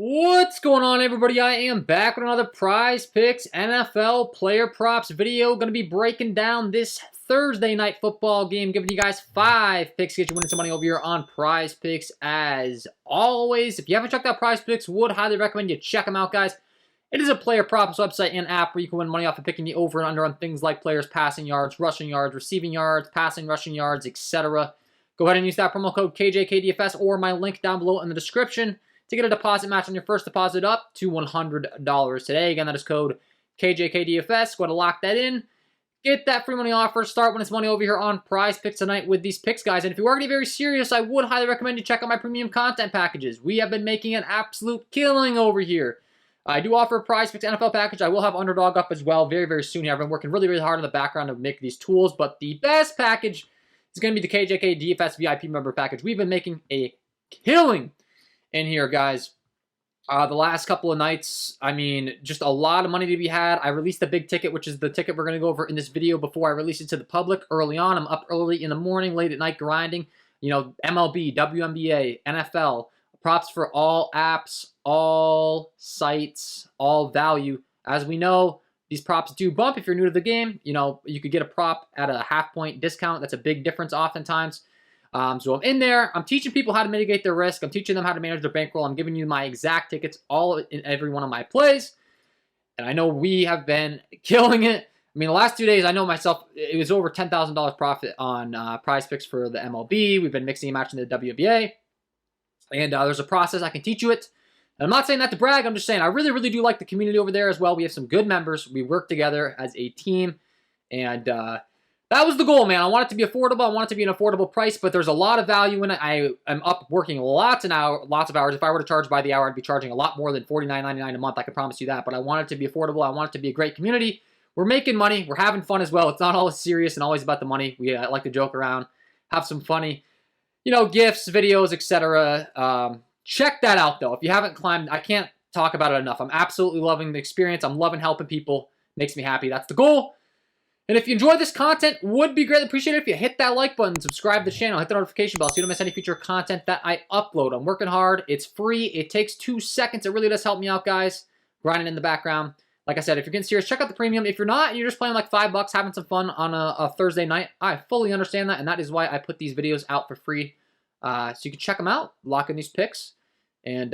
What's going on, everybody? I am back with another Prize Picks NFL player props video. Going to be breaking down this Thursday night football game, giving you guys 5 picks to get you winning some money over here on Prize Picks. As always, if you haven't checked out Prize Picks, would highly recommend you check them out, guys. It is a player props website and app where you can win money off of picking the over and under on things like players' passing yards, rushing yards, receiving yards, passing, rushing yards, etc. Go ahead and use that promo code KJK DFS or my link down below in the description to get a deposit match on your first deposit up to $100 today. Again, that is code KJK DFS. Go ahead and lock that in. Get that free money offer. Start winning some money over here on Prize Picks tonight with these picks, guys. And if you're already very serious, I would highly recommend you check out my premium content packages. We have been making an absolute killing over here. I do offer a Prize Picks NFL package. I will have Underdog up as well very, very soon here. I've been working really, really hard in the background to make these tools. But the best package is going to be the KJK DFS VIP member package. We've been making a killing in here, guys. The last couple of nights, I mean, just a lot of money to be had. I released the big ticket, which is the ticket we're going to go over in this video before I release it to the public early on. I'm up early in the morning, late at night grinding. You know, MLB, WNBA, NFL, props for all apps, all sites, all value. As we know, these props do bump if you're new to the game. You know, you could get a prop at a half-point discount. That's a big difference oftentimes. So I'm in there. I'm teaching people how to mitigate their risk. I'm teaching them how to manage their bankroll. I'm giving you my exact tickets all in every one of my plays. And I know we have been killing it. I mean, the last 2 days, I know myself, it was over $10,000 profit on Prize Picks for the MLB. We've been mixing and matching the WNBA. And there's a process. I can teach you it. And I'm not saying that to brag. I'm just saying I really, really do like the community over there as well. We have some good members. We work together as a team. And that was the goal, man. I want it to be affordable. I want it to be an affordable price, but there's a lot of value in it. I am up working lots of hours. If I were to charge by the hour, I'd be charging a lot more than $49.99 a month. I can promise you that. But I want it to be affordable. I want it to be a great community. We're making money. We're having fun as well. It's not always serious and always about the money. We like to joke around, have some funny, you know, GIFs, videos, etc. Check that out, though. If you haven't climbed, I can't talk about it enough. I'm absolutely loving the experience. I'm loving helping people. Makes me happy. That's the goal. And if you enjoy this content, would be greatly appreciated if you hit that like button, subscribe to the channel, hit the notification bell so you don't miss any future content that I upload. I'm working hard. It's free. It takes 2 seconds. It really does help me out, guys. Grinding in the background. Like I said, if you're getting serious, check out the premium. If you're not, and you're just playing like $5, having some fun on a Thursday night, I fully understand that, and that is why I put these videos out for free. So you can check them out, lock in these picks, and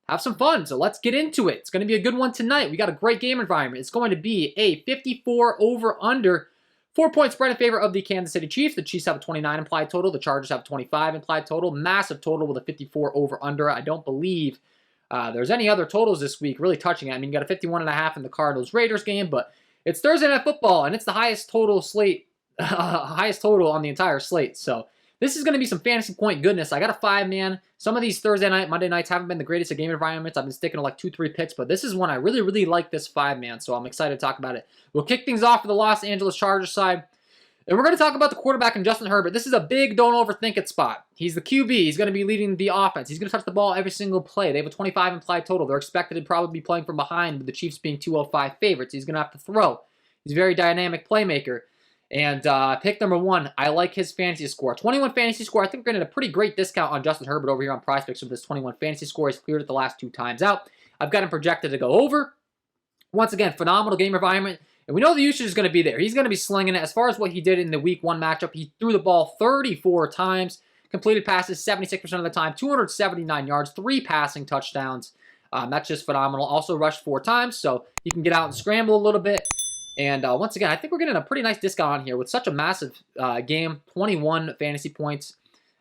have some fun. So let's get into it. It's going to be a good one tonight. We got a great game environment. It's going to be a 54 over-under, 4-point spread in favor of the Kansas City Chiefs. The Chiefs have a 29 implied total. The Chargers have a 25 implied total. Massive total with a 54 over-under. I don't believe there's any other totals this week really touching it. I mean, you got a 51.5 in the Cardinals-Raiders game, but it's Thursday Night Football, and it's the highest total slate, highest total on the entire slate. So this is going to be some fantasy point goodness. I got a 5-man. Some of these Thursday night, Monday nights haven't been the greatest of game environments. I've been sticking to like 2-3 picks, but this is one I really, really like, this 5-man, so I'm excited to talk about it. We'll kick things off for the Los Angeles Chargers side, and we're going to talk about the quarterback and Justin Herbert. This is a big don't overthink it spot. He's the QB. He's going to be leading the offense. He's going to touch the ball every single play. They have a 25 implied total. They're expected to probably be playing from behind with the Chiefs being 205 favorites. He's going to have to throw. He's a very dynamic playmaker. And pick number 1, I like his fantasy score. 21 fantasy score. I think we're getting a pretty great discount on Justin Herbert over here on Prize Picks with this 21 fantasy score. He's cleared it the last 2 times out. I've got him projected to go over. Once again, phenomenal game environment. And we know the usage is going to be there. He's going to be slinging it. As far as what he did in the Week 1 matchup, he threw the ball 34 times, completed passes 76% of the time, 279 yards, 3 passing touchdowns. That's just phenomenal. Also rushed 4 times, so he can get out and scramble a little bit. And once again, I think we're getting a pretty nice discount on here with such a massive game, 21 fantasy points.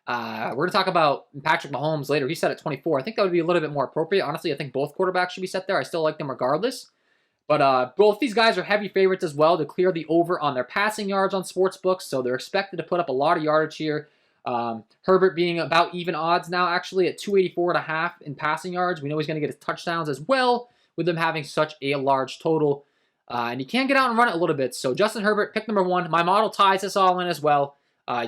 We're going to talk about Patrick Mahomes later. He's set at 24. I think that would be a little bit more appropriate. Honestly, I think both quarterbacks should be set there. I still like them regardless. But both these guys are heavy favorites as well to clear the over on their passing yards on sportsbooks. So they're expected to put up a lot of yardage here. Herbert being about even odds now, actually, at 284.5 in passing yards. We know he's going to get his touchdowns as well with them having such a large total. And he can get out and run it a little bit. So Justin Herbert, pick number 1. My model ties this all in as well.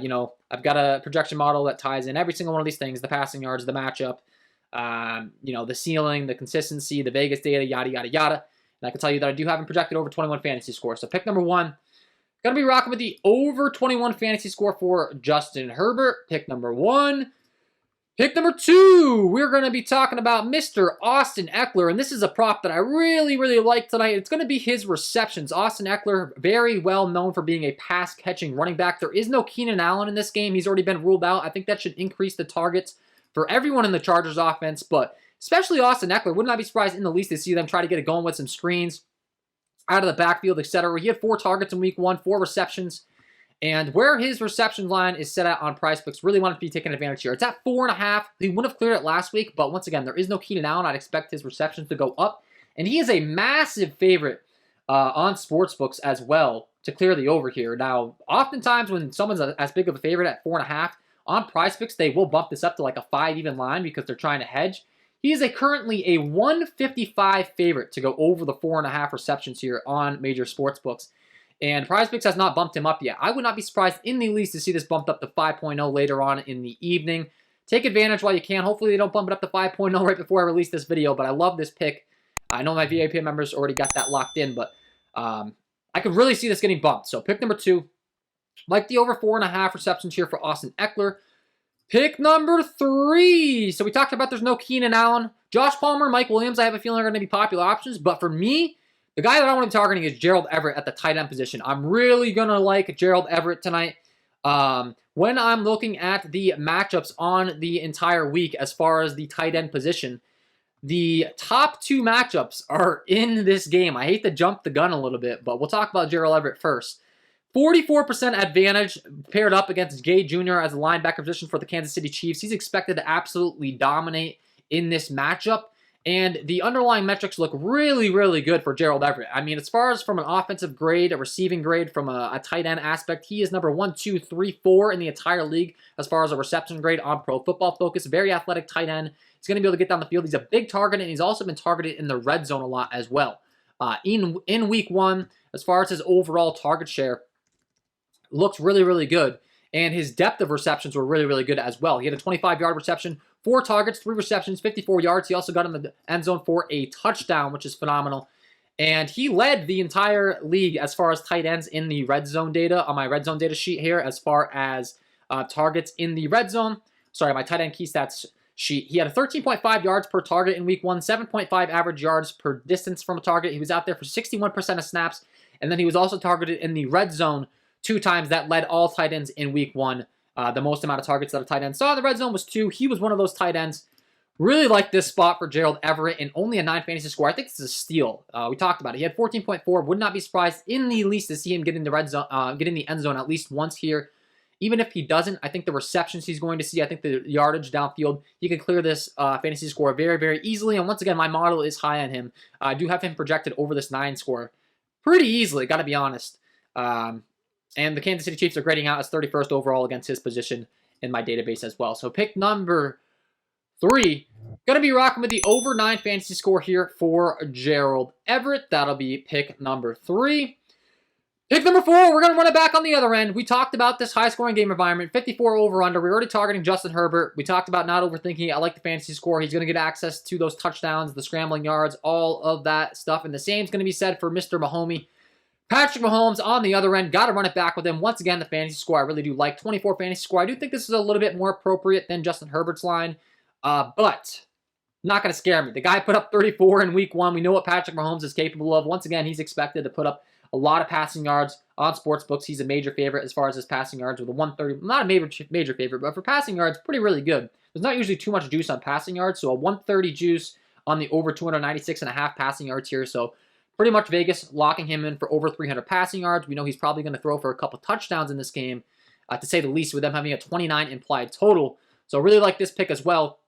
You know, I've got a projection model that ties in every single one of these things, the passing yards, the matchup, you know, the ceiling, the consistency, the Vegas data, yada, yada, yada. And I can tell you that I do have him projected over 21 fantasy score. So pick number 1. Going to be rocking with the over 21 fantasy score for Justin Herbert. Pick number 1. Pick number 2, we're going to be talking about Mr. Austin Ekeler, and this is a prop that I really, really like tonight. It's going to be his receptions. Austin Ekeler, very well known for being a pass-catching running back. There is no Keenan Allen in this game. He's already been ruled out. I think that should increase the targets for everyone in the Chargers offense, but especially Austin Ekeler. Would not be surprised in the least to see them try to get it going with some screens out of the backfield, etc. He had 4 targets in week 1, 4 receptions. And where his reception line is set at on Prizepicks, really want to be taking advantage here. It's at 4.5. He would have cleared it last week, but once again, there is no Keenan Allen. I'd expect his receptions to go up. And he is a massive favorite on sportsbooks as well to clear the over here. Now, oftentimes when someone's as big of a favorite at 4.5, on Prizepicks, they will bump this up to like a 5 even line because they're trying to hedge. He is currently a 155 favorite to go over the 4.5 receptions here on major sportsbooks. And Prizepicks has not bumped him up yet. I would not be surprised in the least to see this bumped up to 5.0 later on in the evening. Take advantage while you can. Hopefully they don't bump it up to 5.0 right before I release this video, but I love this pick. I know my VIP members already got that locked in, but I could really see this getting bumped. So pick number 2. Like the over 4.5 receptions here for Austin Ekeler. Pick number 3. So we talked about there's no Keenan Allen. Josh Palmer, Mike Williams, I have a feeling are going to be popular options, but for me, the guy that I want to be targeting is Gerald Everett at the tight end position. I'm really going to like Gerald Everett tonight. When I'm looking at the matchups on the entire week as far as the tight end position, the top 2 matchups are in this game. I hate to jump the gun a little bit, but we'll talk about Gerald Everett first. 44% advantage paired up against Gay Jr. as a linebacker position for the Kansas City Chiefs. He's expected to absolutely dominate in this matchup. And the underlying metrics look really, really good for Gerald Everett. I mean, as far as from an offensive grade, a receiving grade, from a tight end aspect, he is number 1, 2, 3, 4 in the entire league as far as a reception grade on Pro Football Focus. Very athletic tight end. He's going to be able to get down the field. He's a big target, and he's also been targeted in the red zone a lot as well. In week 1, as far as his overall target share, looks really, really good. And his depth of receptions were really, really good as well. He had a 25-yard reception, 4 targets, 3 receptions, 54 yards. He also got in the end zone for a touchdown, which is phenomenal. And he led the entire league as far as tight ends in the red zone data, on my red zone data sheet here, as far as targets in the red zone. Sorry, my tight end key stats sheet. He had a 13.5 yards per target in week 1, 7.5 average yards per distance from a target. He was out there for 61% of snaps. And then he was also targeted in the red zone 2 times. That led all tight ends in week 1. The most amount of targets that a tight end saw in the red zone was 2. He was one of those tight ends. Really like this spot for Gerald Everett and only a 9 fantasy score. I think this is a steal. We talked about it. He had 14.4. Would not be surprised in the least to see him get in the red zone, get in the end zone at least once here. Even if he doesn't, I think the receptions he's going to see, I think the yardage downfield, he can clear this fantasy score very, very easily. And once again, my model is high on him. I do have him projected over this 9 score pretty easily, got to be honest. And the Kansas City Chiefs are grading out as 31st overall against his position in my database as well. So pick number 3, going to be rocking with the over 9 fantasy score here for Gerald Everett. That'll be pick number 3. Pick number 4, we're going to run it back on the other end. We talked about this high-scoring game environment, 54 over-under. We're already targeting Justin Herbert. We talked about not overthinking it. I like the fantasy score. He's going to get access to those touchdowns, the scrambling yards, all of that stuff. And the same is going to be said for Mr. Mahomes. Patrick Mahomes on the other end, got to run it back with him. Once again, the fantasy score I really do like. 24 fantasy score. I do think this is a little bit more appropriate than Justin Herbert's line, but not going to scare me. The guy put up 34 in week 1. We know what Patrick Mahomes is capable of. Once again, he's expected to put up a lot of passing yards on sportsbooks. He's a major favorite as far as his passing yards with a 130. Not a major favorite, but for passing yards, pretty really good. There's not usually too much juice on passing yards, so a 130 juice on the over 296.5 passing yards here. So pretty much Vegas locking him in for over 300 passing yards. We know he's probably going to throw for a couple touchdowns in this game, to say the least, with them having a 29 implied total. So really like this pick as well.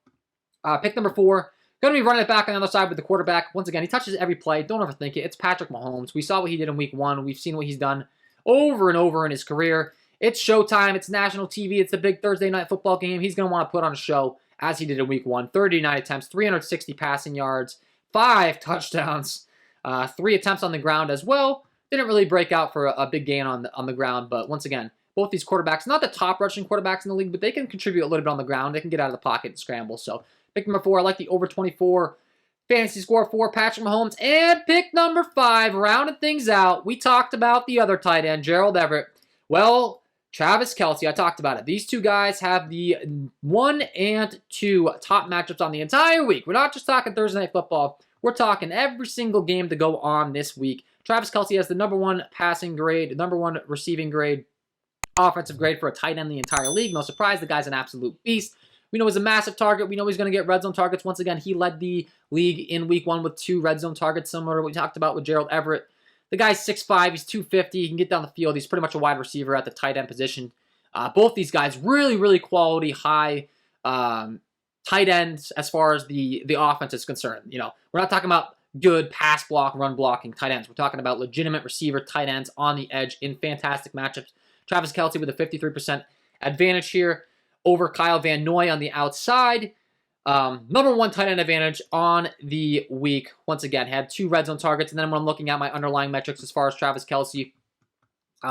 Pick number 4. Going to be running it back on the other side with the quarterback. Once again, he touches every play. Don't overthink it. It's Patrick Mahomes. We saw what he did in week 1. We've seen what he's done over and over in his career. It's showtime. It's national TV. It's the big Thursday night football game. He's going to want to put on a show as he did in week 1. 39 attempts, 360 passing yards, 5 touchdowns, 3 attempts on the ground as well. Didn't really break out for a big gain on the ground, but once again, both these quarterbacks, not the top rushing quarterbacks in the league, but they can contribute a little bit on the ground. They can get out of the pocket and scramble. So pick number 4, I like the over 24 fantasy score for Patrick Mahomes. And pick number 5, rounding things out, we talked about the other tight end, Gerald Everett. Well, Travis Kelce, I talked about it. These two guys have the 1 and 2 top matchups on the entire week. We're not just talking Thursday Night Football. We're talking every single game to go on this week. Travis Kelce has the #1 passing grade, #1 receiving grade, offensive grade for a tight end in the entire league. No surprise, the guy's an absolute beast. We know he's a massive target. We know he's going to get red zone targets. Once again, he led the league in week 1 with 2 red zone targets, similar to what we talked about with Gerald Everett. The guy's 6'5", he's 250, he can get down the field. He's pretty much a wide receiver at the tight end position. Both these guys, really, really quality, high tight ends as far as the offense is concerned. You know, we're not talking about good pass block, run blocking tight ends. We're talking about legitimate receiver tight ends on the edge in fantastic matchups. Travis Kelce with a 53% advantage here over Kyle Van Noy on the outside. #1 tight end advantage on the week. Once again, had 2 red zone targets. And then when I'm looking at my underlying metrics as far as Travis Kelce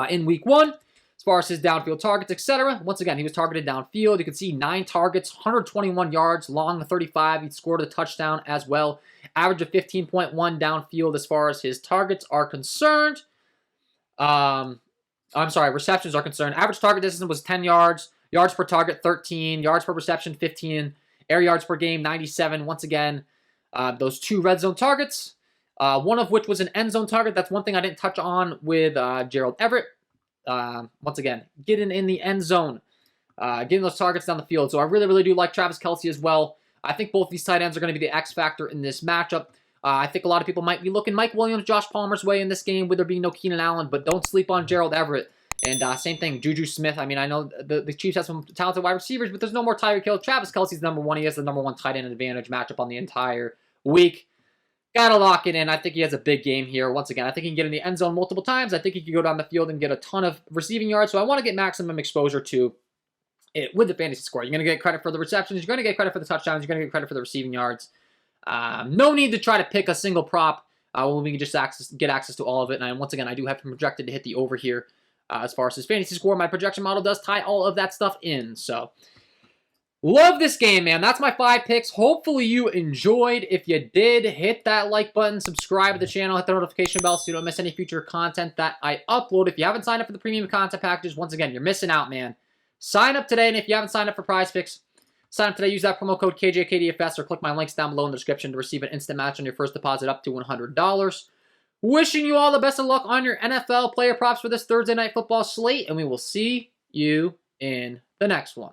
in week 1, as far as his downfield targets, etc. Once again, he was targeted downfield. You can see 9 targets, 121 yards, long 35. He scored a touchdown as well. Average of 15.1 downfield as far as his targets are concerned. Receptions are concerned. Average target distance was 10 yards. Yards per target, 13. Yards per reception, 15. Air yards per game, 97. Once again, those 2 red zone targets, one of which was an end zone target. That's one thing I didn't touch on with Gerald Everett. Once again, getting in the end zone, getting those targets down the field. So I really, really do like Travis Kelce as well. I think both these tight ends are going to be the X factor in this matchup. I think a lot of people might be looking Mike Williams, Josh Palmer's way in this game with there being no Keenan Allen, but don't sleep on Gerald Everett. And same thing, Juju Smith. I mean, I know the Chiefs have some talented wide receivers, but there's no more Tyreek Hill. Travis Kelce's #1. He has the #1 tight end advantage matchup on the entire week. Gotta lock it in. I think he has a big game here. Once again, I think he can get in the end zone multiple times. I think he can go down the field and get a ton of receiving yards. So I want to get maximum exposure to it with the fantasy score. You're going to get credit for the receptions. You're going to get credit for the touchdowns. You're going to get credit for the receiving yards. No need to try to pick a single prop when we can just get access to all of it. And once again, I do have him projected to hit the over here. As far as his fantasy score, my projection model does tie all of that stuff in. So, love this game, man. That's my 5 picks. Hopefully you enjoyed. If you did, hit that like button, subscribe to the channel, hit the notification bell so you don't miss any future content that I upload. If you haven't signed up for the premium content packages, once again, you're missing out, man. Sign up today, and if you haven't signed up for Prizepicks, sign up today. Use that promo code KJK DFS or click my links down below in the description to receive an instant match on your first deposit up to $100. Wishing you all the best of luck on your NFL player props for this Thursday Night Football slate, and we will see you in the next one.